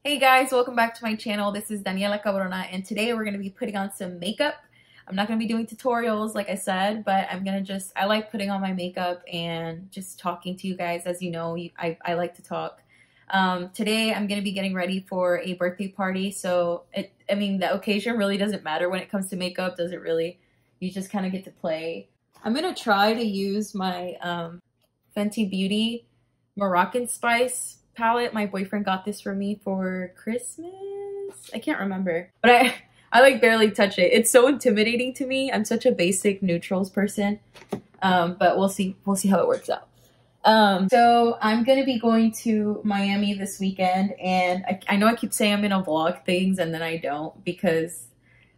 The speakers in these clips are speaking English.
Hey guys, welcome back to my channel. This is Daniela and today we're going to be putting on some makeup. I'm not going to be doing tutorials like I said, but I like putting on my makeup and just talking to you guys. As you know, I like to talk. Today I'm going to be getting ready for a birthday party, so the occasion really doesn't matter when it comes to makeup, does it really? You just kind of get to play. I'm going to try to use my Fenty Beauty Moroccan Spice palette. My boyfriend got this for me for Christmas. I can't remember, but I like barely touch it. It's so intimidating to me. I'm such a basic neutrals person, but we'll see how it works out. So I'm gonna be going to Miami this weekend, and I know I keep saying I'm gonna vlog things and then I don't, because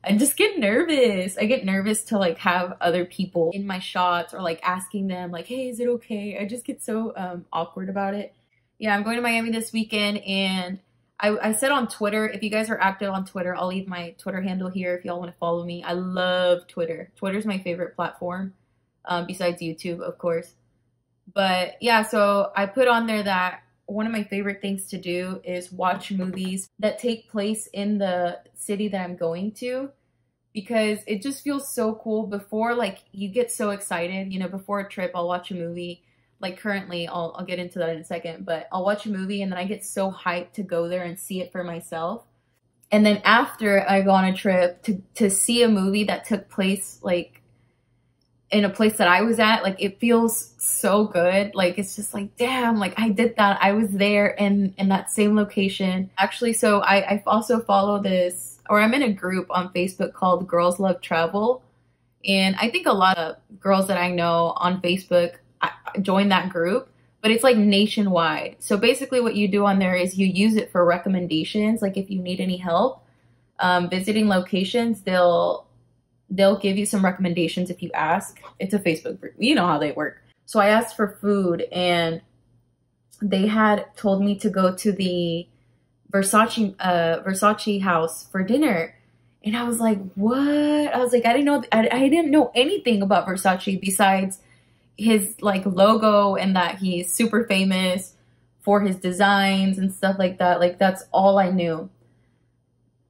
I just get nervous. I get nervous to like have other people in my shots or like asking them like, hey, is it okay? I just get so awkward about it. Yeah, I'm going to Miami this weekend, and I said on Twitter, if you guys are active on Twitter, I'll leave my Twitter handle here if y'all want to follow me. I love Twitter. Twitter's my favorite platform, besides YouTube, of course. But yeah, so I put on there that one of my favorite things to do is watch movies that take place in the city that I'm going to, because it just feels so cool. Before, like, you get so excited, you know, before a trip, I'll watch a movie. Like currently, I'll get into that in a second, but I'll watch a movie and then I get so hyped to go there and see it for myself. And then after I go on a trip to see a movie that took place like in a place that I was at, like it feels so good. Like it's just like, damn, like I did that. I was there in that same location. Actually, so I also follow this, or I'm in a group on Facebook called Girls Love Travel. And I think a lot of girls that I know on Facebook join that group, but it's like nationwide. So basically what you do on there is you use it for recommendations. Like if you need any help visiting locations, they'll give you some recommendations if you ask. It's a Facebook group. You know how they work. So I asked for food, and they had told me to go to the Versace house for dinner. And I was like, what? I was like, I didn't know anything about Versace besides his like logo and that he's super famous for his designs and stuff like that. Like that's all I knew.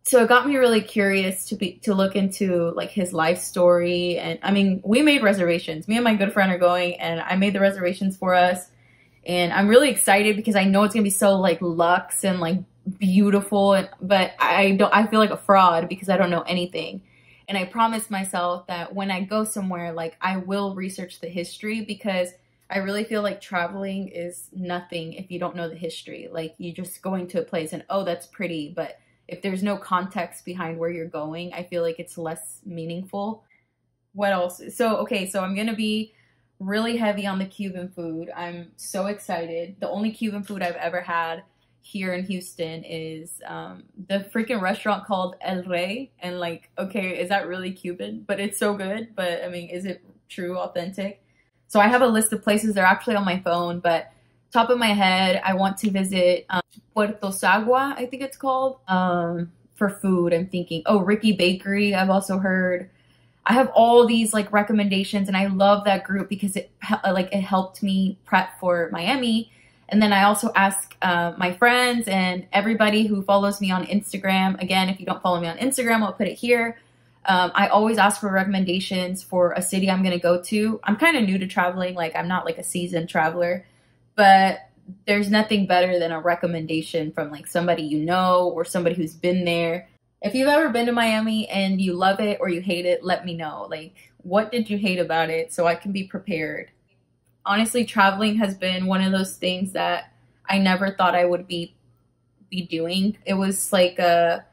So it got me really curious to look into like his life story. And I mean, we made reservations. Me and my good friend are going, and I made the reservations for us. And I'm really excited because I know it's gonna be so like luxe and like beautiful, but I feel like a fraud because I don't know anything. And I promised myself that when I go somewhere, like I will research the history, because I really feel like traveling is nothing if you don't know the history. Like you just going to a place and, oh, that's pretty. But if there's no context behind where you're going, I feel like it's less meaningful. What else? So, okay, so I'm going to be really heavy on the Cuban food. I'm so excited. The only Cuban food I've ever had here in Houston is the freaking restaurant called El Rey, and like, okay, is that really Cuban? But it's so good. But I mean, is it true, authentic? So I have a list of places. They're actually on my phone, but top of my head, I want to visit Puerto Sagua, I think it's called. For food, I'm thinking, oh, Ricky Bakery, I've also heard. I have all these like recommendations, and I love that group because it helped me prep for Miami. And then I also ask my friends and everybody who follows me on Instagram. Again, if you don't follow me on Instagram, I'll put it here. I always ask for recommendations for a city I'm going to go to. I'm kind of new to traveling. Like I'm not like a seasoned traveler, but there's nothing better than a recommendation from like somebody you know or somebody who's been there. If you've ever been to Miami and you love it or you hate it, let me know. Like, what did you hate about it so I can be prepared? Honestly, traveling has been one of those things that I never thought I would be doing. It was like a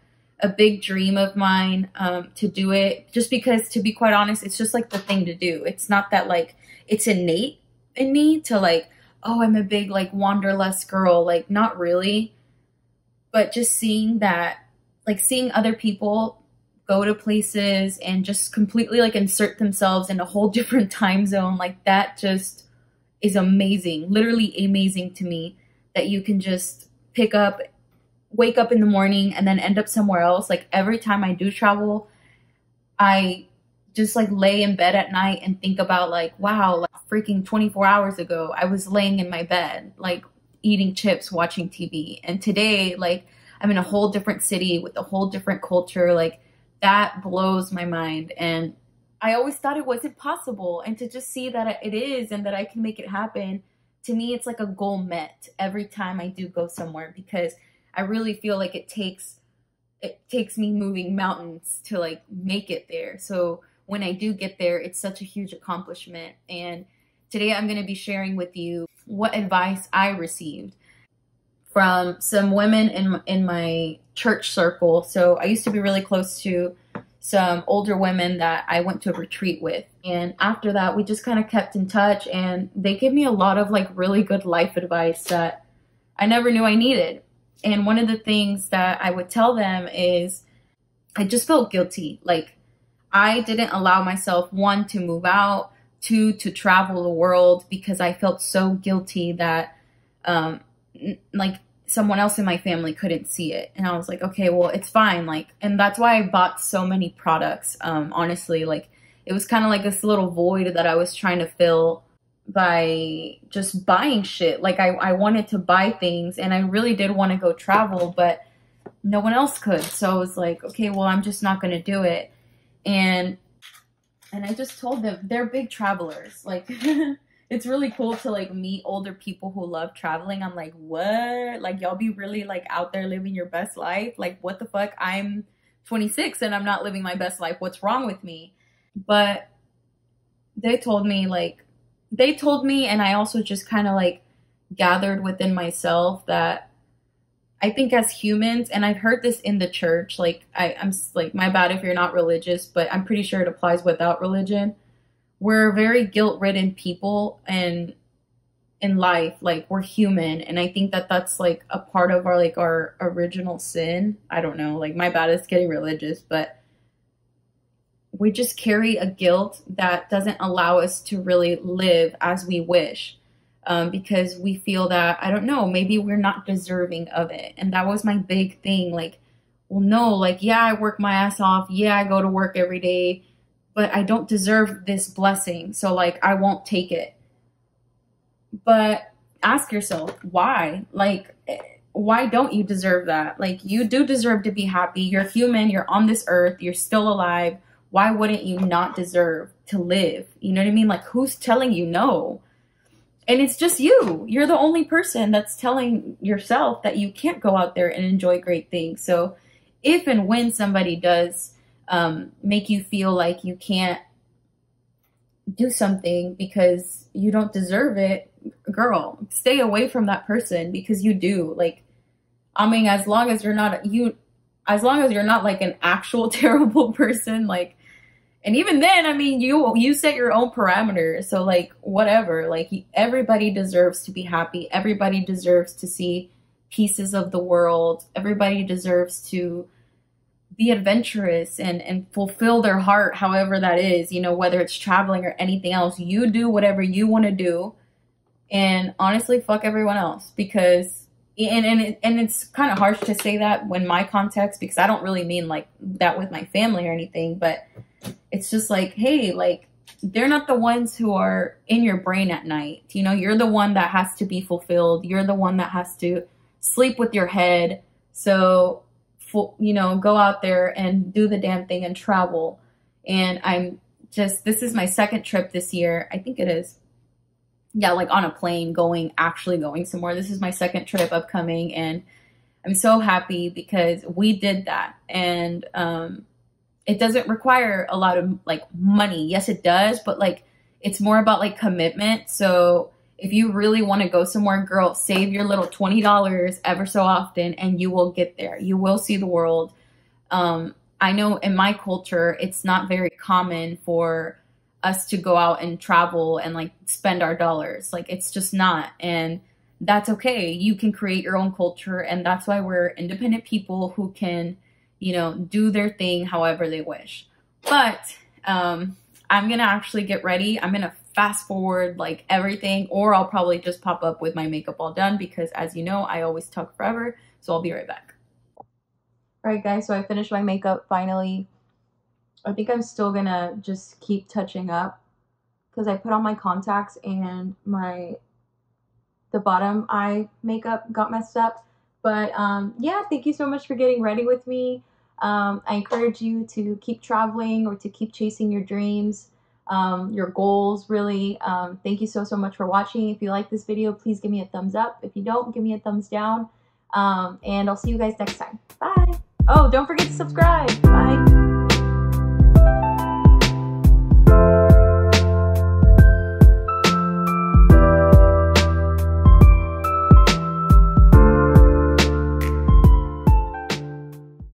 big dream of mine to do it, just because, to be quite honest, it's just like the thing to do. It's not that like it's innate in me to like, oh, I'm a big like wanderlust girl. Like, not really. But just seeing that, like seeing other people go to places and just completely like insert themselves in a whole different time zone, like that just is amazing, literally amazing to me, that you can just wake up in the morning and then end up somewhere else. Like every time I do travel, I just like lay in bed at night and think about like, wow, like freaking 24 hours ago, I was laying in my bed, like eating chips, watching TV. And today, like I'm in a whole different city with a whole different culture. Like, that blows my mind. And I always thought it wasn't possible. And to just see that it is and that I can make it happen, to me, it's like a goal met every time I do go somewhere, because I really feel like it takes me moving mountains to like make it there. So when I do get there, it's such a huge accomplishment. And today I'm going to be sharing with you what advice I received from some women in my church circle. So I used to be really close to some older women that I went to a retreat with. And after that, we just kind of kept in touch, and they gave me a lot of like really good life advice that I never knew I needed. And one of the things that I would tell them is I just felt guilty. Like, I didn't allow myself, one, to move out, two, to travel the world, because I felt so guilty that like someone else in my family couldn't see it. And I was like, okay, well, it's fine. Like, and that's why I bought so many products. Honestly, like, it was kind of like this little void that I was trying to fill by just buying shit. Like, I wanted to buy things, and I really did want to go travel, but no one else could. So I was like, okay, well, I'm just not going to do it. And I just told them, they're big travelers. Like, it's really cool to like meet older people who love traveling. I'm like, what? Like, y'all be really like out there living your best life? Like, what the fuck? I'm 26 and I'm not living my best life. What's wrong with me? But they told me, and I also just kind of like gathered within myself that I think as humans, and I've heard this in the church, like I'm like, my bad if you're not religious, but I'm pretty sure it applies without religion. We're very guilt-ridden people, and in life, like, we're human, and I think that that's like a part of our original sin. I don't know, like, my bad is getting religious, but we just carry a guilt that doesn't allow us to really live as we wish. Because we feel that, I don't know, maybe we're not deserving of it. And that was my big thing. Like, well, no, like, yeah, I work my ass off. Yeah, I go to work every day, but I don't deserve this blessing. So like, I won't take it. But ask yourself, why? Like, why don't you deserve that? Like, you do deserve to be happy. You're human. You're on this earth. You're still alive. Why wouldn't you not deserve to live? You know what I mean? Like, who's telling you no? And it's just you. You're the only person that's telling yourself that you can't go out there and enjoy great things. So if and when somebody does make you feel like you can't do something because you don't deserve it, girl, stay away from that person, because you do. Like, I mean, as long as you're not like an actual terrible person, like, and even then, I mean, you set your own parameters. So like, whatever, like, everybody deserves to be happy. Everybody deserves to see pieces of the world. Everybody deserves to be adventurous and fulfill their heart, however that is, you know, whether it's traveling or anything else. You do whatever you want to do. And honestly, fuck everyone else, because and it's kind of harsh to say that when my context, because I don't really mean like that with my family or anything, but it's just like, hey, like, they're not the ones who are in your brain at night. You know, you're the one that has to be fulfilled. You're the one that has to sleep with your head. So, you know, go out there and do the damn thing and travel. And this is my second trip this year. I think it is. Yeah, like on a plane actually going somewhere. This is my second trip upcoming, and I'm so happy because we did that. And it doesn't require a lot of like money. Yes, it does, but like, it's more about like commitment. So if you really want to go somewhere, girl, save your little $20 ever so often, and you will get there. You will see the world. I know in my culture, it's not very common for us to go out and travel and like spend our dollars. Like, it's just not. And that's okay. You can create your own culture. And that's why we're independent people who can, you know, do their thing however they wish. But I'm going to actually get ready. I'm going to fast forward like everything, or I'll probably just pop up with my makeup all done, because as you know, I always talk forever. So I'll be right back. All right, guys. So I finished my makeup finally. I think I'm still going to just keep touching up, because I put on my contacts and the bottom eye makeup got messed up. But yeah, thank you so much for getting ready with me. I encourage you to keep traveling or to keep chasing your dreams, your goals, really. Thank you so much for watching. If you like this video, please give me a thumbs up. If you don't, give me a thumbs down. And I'll see you guys next time. Bye. Oh, don't forget to subscribe. Bye.